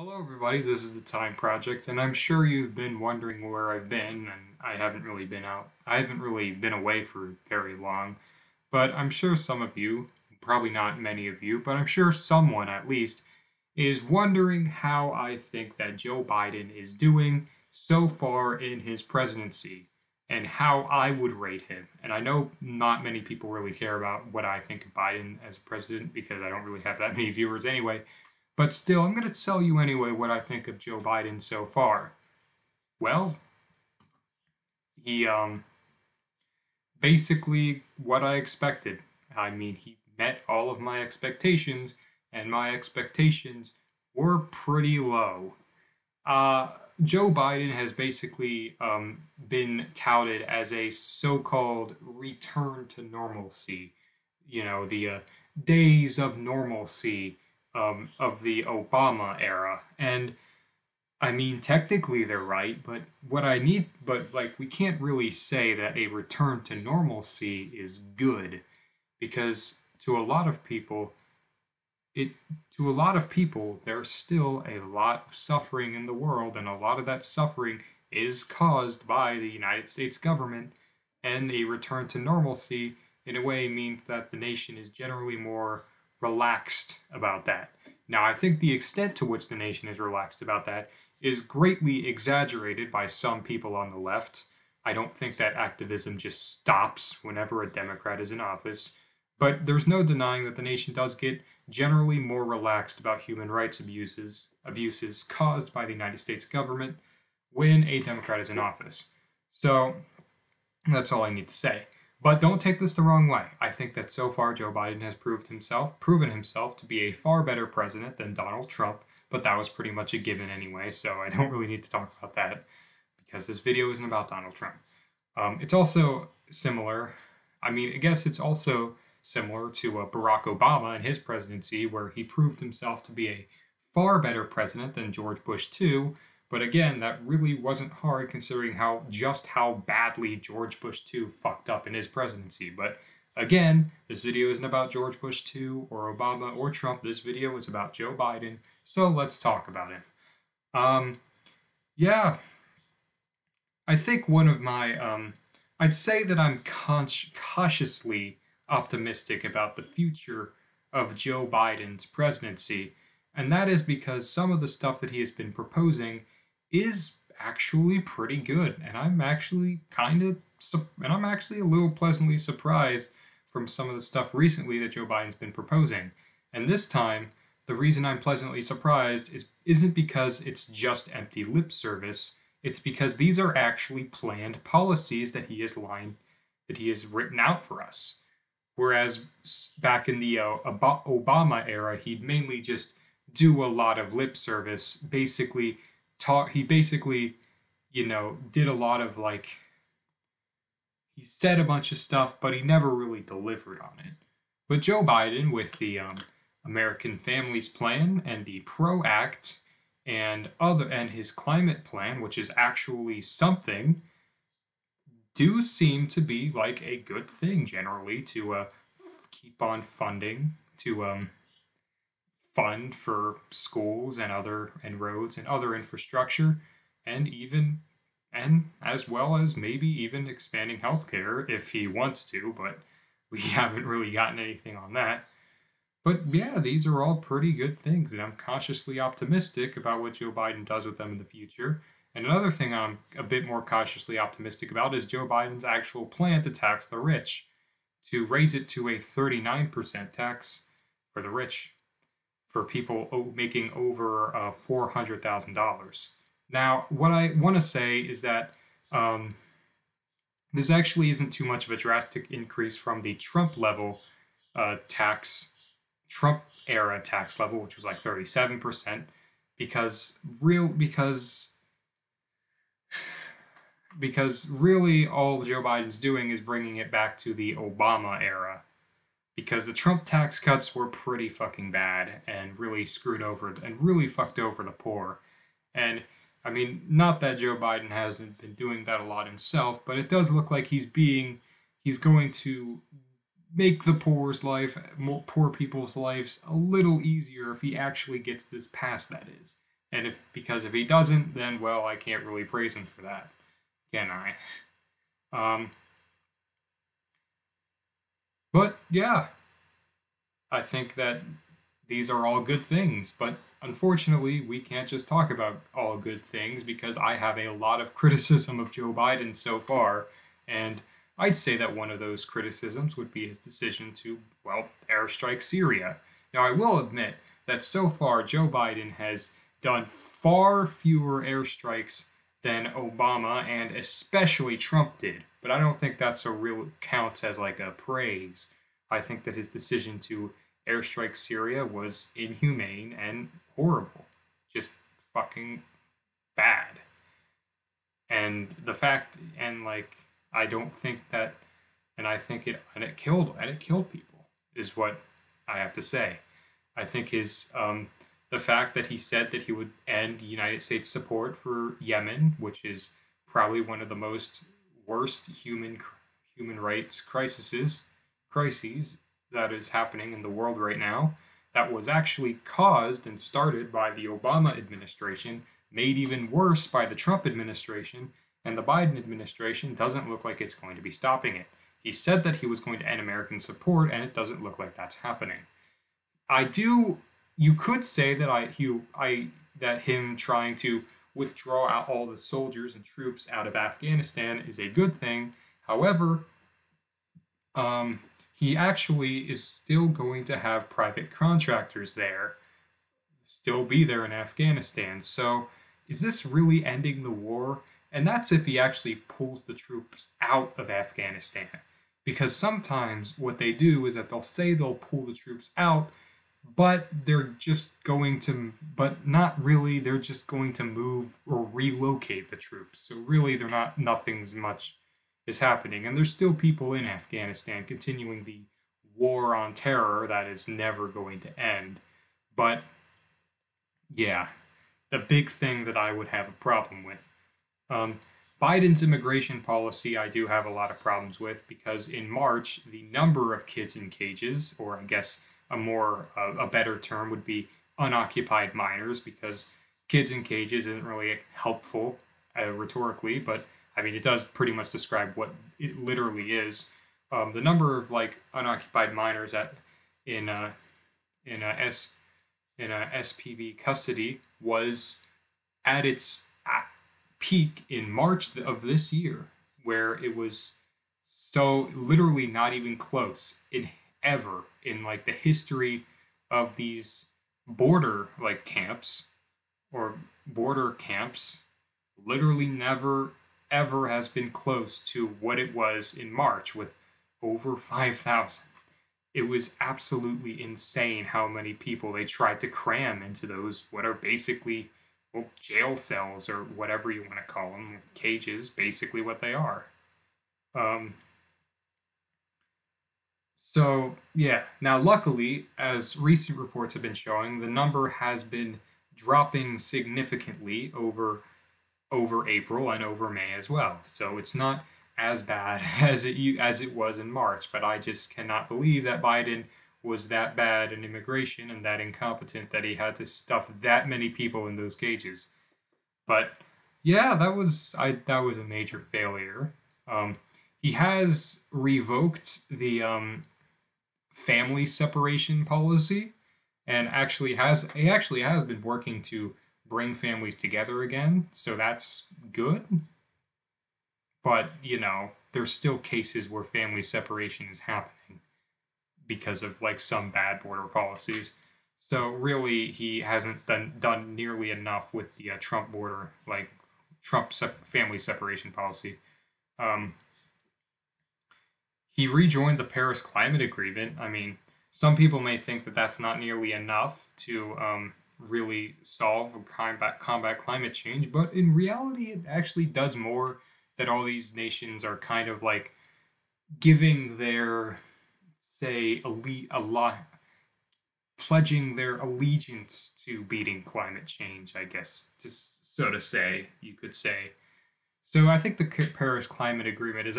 Hello, everybody. This is the Time Project, and I'm sure you've been wondering where I've been, and I haven't really been away for very long, but I'm sure some of you, probably not many of you, but I'm sure someone at least, is wondering how I think that Joe Biden is doing so far in his presidency and how I would rate him. And I know not many people really care about what I think of Biden as president because I don't really have that many viewers anyway. But still, I'm going to tell you anyway what I think of Joe Biden so far. Well, he basically what I expected. I mean, he met all of my expectations, and my expectations were pretty low. Uh, Joe Biden has basically been touted as a so-called return to normalcy. The days of normalcy of the Obama era. And I mean, technically they're right, but like, we can't really say that a return to normalcy is good because to a lot of people, it, to a lot of people, there's still a lot of suffering in the world, and a lot of that suffering is caused by the United States government, and a return to normalcy, in a way, means that the nation is generally more relaxed about that. Now, I think the extent to which the nation is relaxed about that is greatly exaggerated by some people on the left. I don't think that activism just stops whenever a Democrat is in office, but there's no denying that the nation does get generally more relaxed about human rights abuses caused by the United States government when a Democrat is in office. So that's all I need to say. But don't take this the wrong way. I think that so far Joe Biden has proven himself to be a far better president than Donald Trump, but that was pretty much a given anyway, so I don't really need to talk about that because this video isn't about Donald Trump. It's also similar, I mean, I guess it's also similar to Barack Obama and his presidency, where he proved himself to be a far better president than George Bush II. But again, that really wasn't hard considering how badly George Bush II fucked up in his presidency. But again, this video isn't about George Bush II or Obama or Trump. This video is about Joe Biden. So let's talk about him. Yeah, I think I'd say that I'm cautiously optimistic about the future of Joe Biden's presidency. And that is because some of the stuff that he has been proposing is actually pretty good, and I'm actually a little pleasantly surprised from some of the stuff recently that Joe Biden's been proposing. And this time, the reason I'm pleasantly surprised isn't because it's just empty lip service. It's because these are actually planned policies that he has written out for us. Whereas back in the Obama era, he'd mainly just do a lot of lip service, he basically, did a lot of he said a bunch of stuff, but he never really delivered on it. But Joe Biden, with the American Families Plan and the PRO Act and his climate plan, which is actually something, do seem to be like a good thing generally to keep on funding to fund for schools and roads and other infrastructure, and as well as maybe even expanding healthcare if he wants to, but we haven't really gotten anything on that. But yeah, these are all pretty good things, and I'm cautiously optimistic about what Joe Biden does with them in the future. And another thing I'm a bit more cautiously optimistic about is Joe Biden's actual plan to tax the rich, to raise it to a 39% tax for the rich, for people making over $400,000. Now, what I want to say is that this actually isn't too much of a drastic increase from the Trump era tax level, which was like 37%, because really all Joe Biden's doing is bringing it back to the Obama era. Because the Trump tax cuts were pretty fucking bad and really screwed over and really fucked over the poor. And I mean, not that Joe Biden hasn't been doing that a lot himself, but it does look like he's going to make the poor people's lives a little easier if he actually gets this passed, that is. And because if he doesn't, then well, I can't really praise him for that, can I? Um, but yeah, I think that these are all good things, but unfortunately, we can't just talk about all good things because I have a lot of criticism of Joe Biden so far, and I'd say that one of those criticisms would be his decision to, well, airstrike Syria. Now, I will admit that so far Joe Biden has done far fewer airstrikes than Obama and especially Trump did, but I don't think that's a real counts as like a praise. I think that his decision to airstrike Syria was inhumane and horrible. Just fucking bad. And the fact and like I don't think that and I think it killed people is what I have to say. I think his the fact that he said that he would end United States support for Yemen, which is probably one of the most worst human rights crises that is happening in the world right now, that was actually caused and started by the Obama administration, made even worse by the Trump administration, and the Biden administration doesn't look like it's going to be stopping it. He said that he was going to end American support, and it doesn't look like that's happening. You could say that that him trying to withdraw out all the soldiers and troops out of Afghanistan is a good thing. However, he actually is still going to have private contractors there, still be there in Afghanistan. So, is this really ending the war? And that's if he actually pulls the troops out of Afghanistan. Because sometimes what they do is that they'll say they'll pull the troops out, but but not really, they're just going to move or relocate the troops. So really, nothing's much is happening. And there's still people in Afghanistan continuing the war on terror that is never going to end. But yeah, the big thing that I would have a problem with. Biden's immigration policy, I do have a lot of problems with because in March, the number of kids in cages, or I guess a better term would be unoccupied minors, because kids in cages isn't really helpful rhetorically, but I mean, it does pretty much describe what it literally is. The number of like unoccupied minors in a SPV custody was at its peak in March of this year, where it was so literally not even close in like the history of these border like camps or border camps. Literally never ever has been close to what it was in March with over 5,000. It was absolutely insane how many people they tried to cram into those, what are basically, well, jail cells or whatever you want to call them, cages, basically what they are. So, yeah. Now, luckily, as recent reports have been showing, the number has been dropping significantly over April and over May as well. So it's not as bad as it was in March, but I just cannot believe that Biden was that bad in immigration and that incompetent that he had to stuff that many people in those cages. But yeah, that was a major failure. He has revoked the family separation policy, and he actually has been working to bring families together again, so that's good. But, there's still cases where family separation is happening because of like some bad border policies. So really, he hasn't done nearly enough with the Trump border, like family separation policy. He rejoined the Paris Climate Agreement. I mean, some people may think that that's not nearly enough to really solve or combat climate change, but in reality, it actually does more. That all these nations are kind of like giving their, say, pledging their allegiance to beating climate change, I guess, so to say, you could say. So I think the Paris Climate Agreement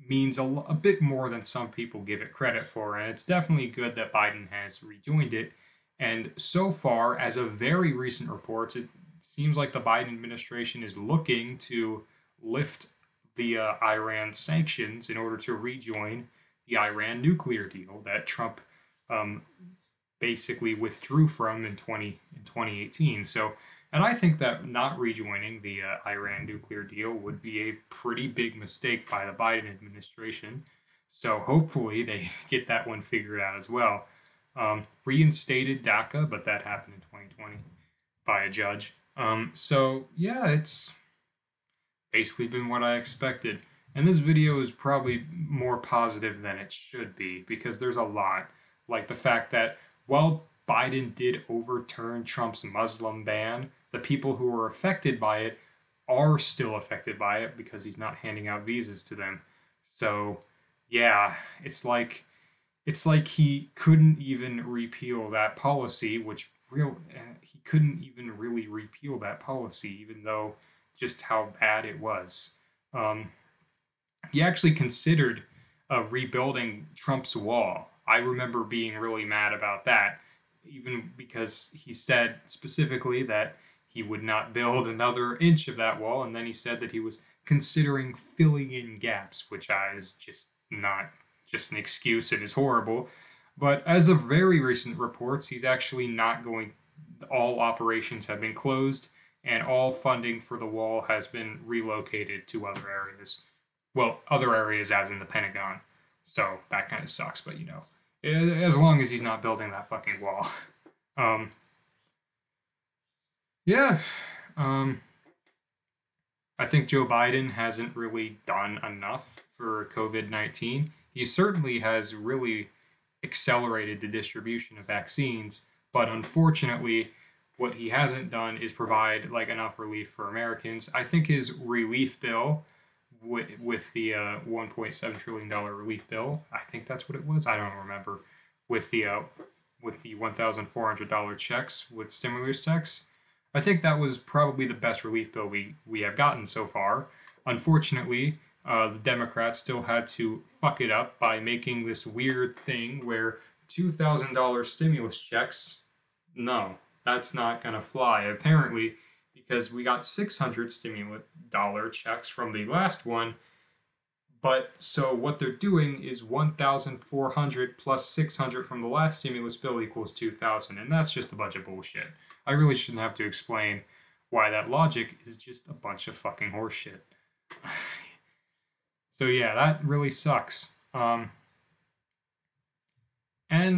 means a bit more than some people give it credit for, and it's definitely good that Biden has rejoined it. And so far, as of very recent reports, it seems like the Biden administration is looking to lift the Iran sanctions in order to rejoin the Iran nuclear deal that Trump um, basically withdrew from in 2018. So, and I think that not rejoining the Iran nuclear deal would be a pretty big mistake by the Biden administration. So hopefully they get that one figured out as well. Reinstated DACA, but that happened in 2020 by a judge. So yeah, it's basically been what I expected. And this video is probably more positive than it should be because there's a lot. Like the fact that while Biden did overturn Trump's Muslim ban, the people who were affected by it are still affected by it because he's not handing out visas to them. So, yeah, it's like he couldn't even repeal that policy, which he couldn't even really repeal that policy, even though just how bad it was. Um, he actually considered rebuilding Trump's wall. I remember being really mad about that, even because he said specifically that he would not build another inch of that wall, and then he said that he was considering filling in gaps, which is just not just an excuse and is horrible. But as of very recent reports, he's actually not going. All operations have been closed, and all funding for the wall has been relocated to other areas. Well, other areas as in the Pentagon. So that kind of sucks, but as long as he's not building that fucking wall. Um, yeah. Um, I think Joe Biden hasn't really done enough for COVID-19. He certainly has really accelerated the distribution of vaccines, but unfortunately, what he hasn't done is provide like enough relief for Americans. I think his relief bill with the $1.7 trillion relief bill, I think that's what it was. I don't remember. With the $1,400 checks with stimulus checks, I think that was probably the best relief bill we have gotten so far. Unfortunately, the Democrats still had to fuck it up by making this weird thing where $2,000 stimulus checks, no, that's not going to fly. Apparently, because we got 600 stimulus dollar checks from the last one. But so what they're doing is 1,400 plus 600 from the last stimulus bill equals 2,000, and that's just a bunch of bullshit. I really shouldn't have to explain why that logic is just a bunch of fucking horseshit. So yeah, that really sucks. And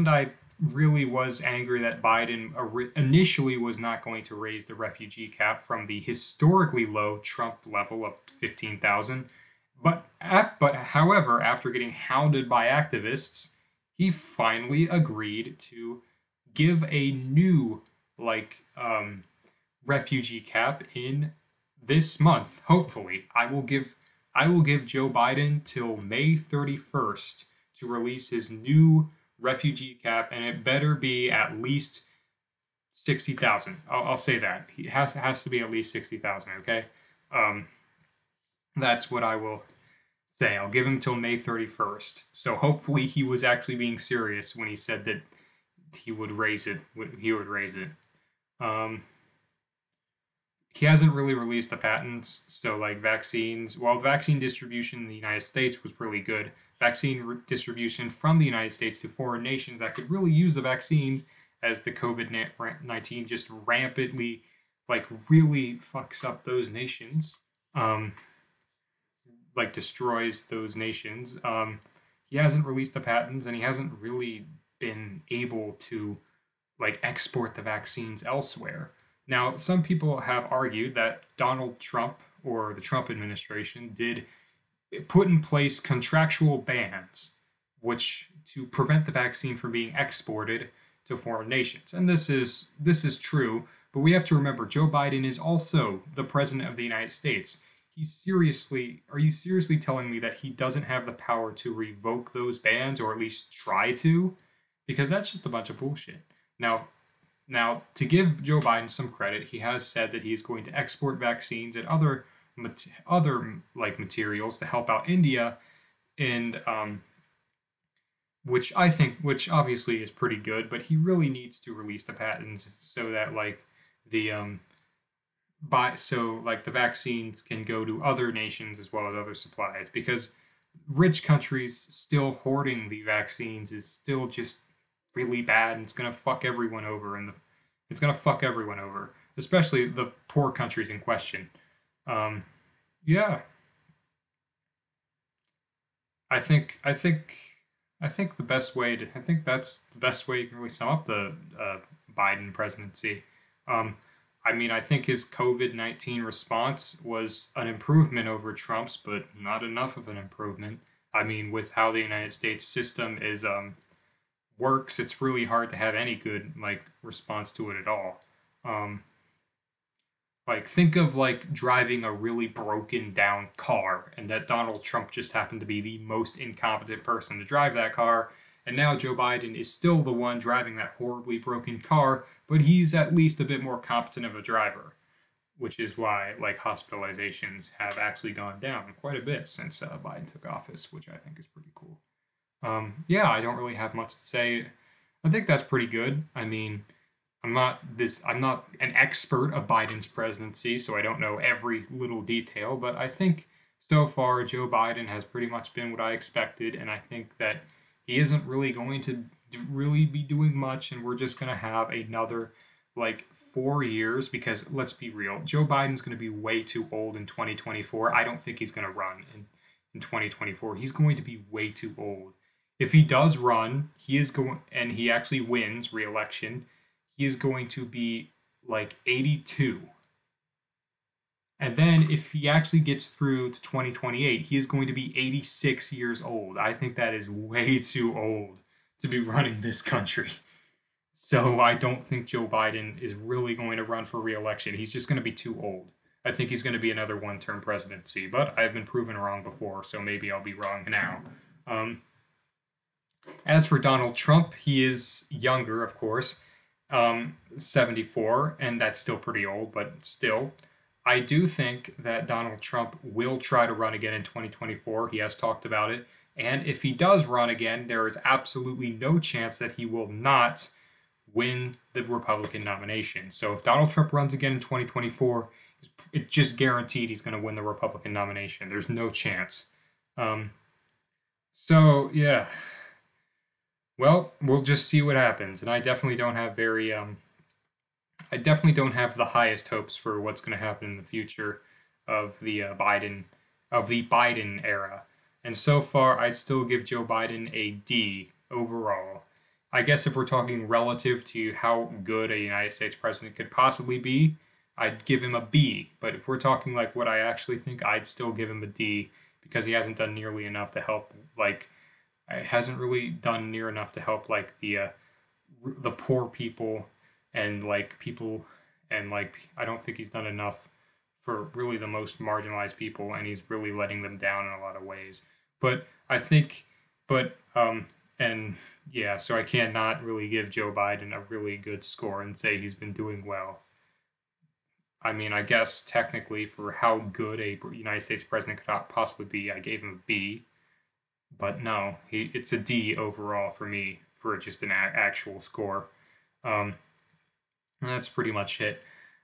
I really was angry that Biden initially was not going to raise the refugee cap from the historically low Trump level of 15,000. But however, after getting hounded by activists, he finally agreed to give a new refugee cap in this month. Hopefully, I will give Joe Biden till May 31st to release his new refugee cap, and it better be at least 60,000. I'll say that. He has to be at least 60,000, okay? That's what I will say. I'll give him till May 31st. So hopefully he was actually being serious when he said that he would raise it. He hasn't really released the patents, so like vaccines, while vaccine distribution in the United States was really good, vaccine distribution from the United States to foreign nations that could really use the vaccines as the COVID-19 just rampantly, really fucks up those nations, destroys those nations. He hasn't released the patents, and he hasn't really been able to, export the vaccines elsewhere. Now, some people have argued that Donald Trump or the Trump administration did put in place contractual bans to prevent the vaccine from being exported to foreign nations. And this is true, but we have to remember Joe Biden is also the president of the United States. Are you seriously telling me that he doesn't have the power to revoke those bans or at least try to? Because that's just a bunch of bullshit. Now, to give Joe Biden some credit, he has said that he's going to export vaccines and other materials to help out India, and which obviously is pretty good, but he really needs to release the patents so that like the the vaccines can go to other nations as well as other supplies, because rich countries still hoarding the vaccines is still just really bad, and it's gonna fuck everyone over, it's gonna fuck everyone over, especially the poor countries in question. Um, yeah, I think I think I think that's the best way you can really sum up the Biden presidency. Um, I mean, I think his COVID-19 response was an improvement over Trump's, but not enough of an improvement. I mean, with how the United States system is works, it's really hard to have any good like response to it at all. Um, like think of like driving a really broken down car, and that Donald Trump just happened to be the most incompetent person to drive that car, and now Joe Biden is still the one driving that horribly broken car, but he's at least a bit more competent of a driver, which is why like hospitalizations have actually gone down quite a bit since Biden took office, which I think is pretty cool. Yeah, I don't really have much to say. I think that's pretty good. I mean, I'm not an expert of Biden's presidency, so I don't know every little detail, but I think so far Joe Biden has pretty much been what I expected, and I think that he isn't really going to really be doing much, and we're just going to have another like 4 years, because let's be real, Joe Biden's going to be way too old in 2024. I don't think he's going to run in 2024. He's going to be way too old. If he does run, he is going and he actually wins re-election, he is going to be like 82. And then if he actually gets through to 2028, he is going to be 86 years old. I think that is way too old to be running this country. So I don't think Joe Biden is really going to run for re-election. He's just going to be too old. I think he's going to be another one-term presidency, but I've been proven wrong before, so maybe I'll be wrong now. As for Donald Trump, he is younger, of course, 74, and that's still pretty old, but still. I do think that Donald Trump will try to run again in 2024. He has talked about it. And if he does run again, there is absolutely no chance that he will not win the Republican nomination. So if Donald Trump runs again in 2024, it's just guaranteed he's going to win the Republican nomination. There's no chance. Um, yeah. Well, we'll just see what happens. And I definitely don't have the highest hopes for what's going to happen in the future of the Biden era. And so far, I still give Joe Biden a D overall. I guess if we're talking relative to how good a United States president could possibly be, I'd give him a B. But if we're talking like what I actually think, I'd still give him a D, because he hasn't done nearly enough to help hasn't really done near enough to help like the poor people, and like people, and like I don't think he's done enough for really the most marginalized people, and he's really letting them down in a lot of ways. But I think, and yeah, so I can't not really give Joe Biden a really good score and say he's been doing well. I mean, I guess technically for how good a United States president could possibly be, I gave him a B. But no, it's a D overall for me for just an actual score. Um, and that's pretty much it.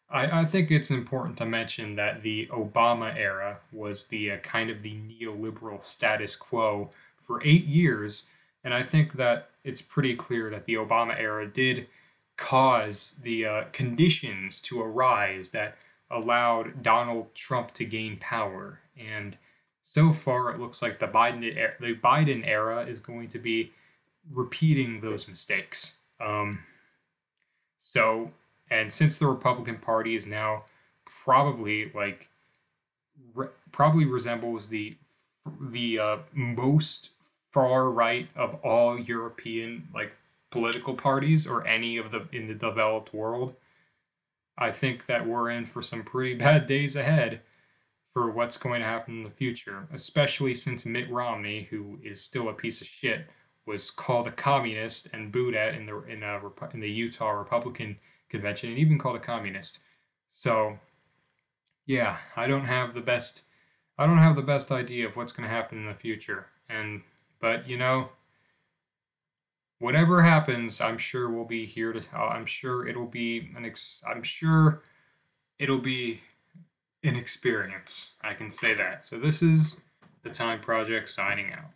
I think it's important to mention that the Obama era was the kind of the neoliberal status quo for 8 years, and I think that it's pretty clear that the Obama era did cause the conditions to arise that allowed Donald Trump to gain power. And so far, it looks like the Biden era is going to be repeating those mistakes. So, and since the Republican Party is now probably like probably resembles the most far right of all European like political parties, or any of the in the developed world, I think that we're in for some pretty bad days ahead for what's going to happen in the future, especially since Mitt Romney, who is still a piece of shit, was called a communist and booed at in the Utah Republican convention, and even called a communist. So, yeah, I don't have the best idea of what's going to happen in the future. But whatever happens, I'm sure we'll be here to. I'm sure it'll be I'm sure it'll be an experience. I can say that. So this is the Time Project signing out.